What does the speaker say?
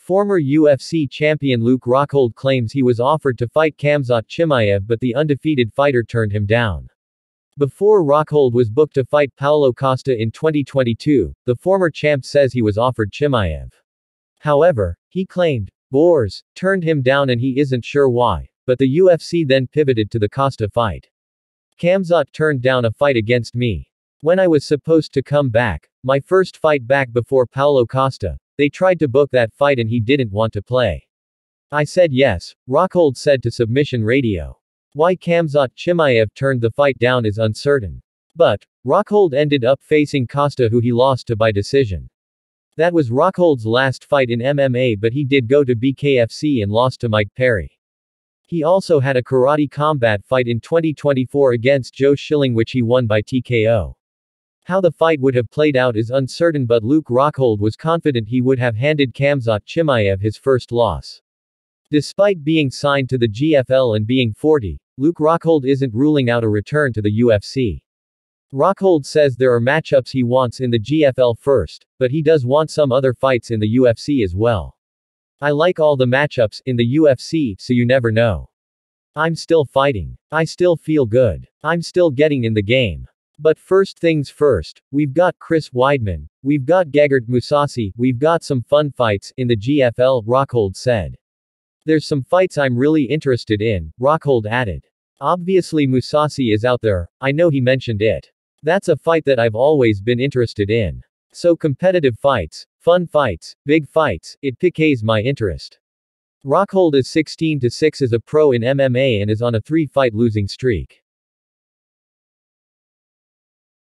Former UFC champion Luke Rockhold claims he was offered to fight Khamzat Chimaev but the undefeated fighter turned him down. Before Rockhold was booked to fight Paulo Costa in 2022, the former champ says he was offered Chimaev. However, he claimed, Borz turned him down and he isn't sure why, but the UFC then pivoted to the Costa fight. Khamzat turned down a fight against me. When I was supposed to come back, my first fight back before Paulo Costa, they tried to book that fight and he didn't want to play. I said yes, Rockhold said to Submission Radio. Why Khamzat Chimaev turned the fight down is uncertain. But, Rockhold ended up facing Costa who he lost to by decision. That was Rockhold's last fight in MMA but he did go to BKFC and lost to Mike Perry. He also had a karate combat fight in 2024 against Joe Schilling which he won by TKO. How the fight would have played out is uncertain but Luke Rockhold was confident he would have handed Khamzat Chimaev his first loss. Despite being signed to the GFL and being 40, Luke Rockhold isn't ruling out a return to the UFC. Rockhold says there are matchups he wants in the GFL first, but he does want some other fights in the UFC as well. I like all the matchups in the UFC, so you never know. I'm still fighting. I still feel good. I'm still getting in the game. But first things first, we've got Chris Weidman, we've got Gegard Mousasi, we've got some fun fights in the GFL, Rockhold said. There's some fights I'm really interested in, Rockhold added. Obviously Mousasi is out there, I know he mentioned it. That's a fight that I've always been interested in. So competitive fights, fun fights, big fights, it piques my interest. Rockhold is 16-6 as a pro in MMA and is on a 3-fight losing streak.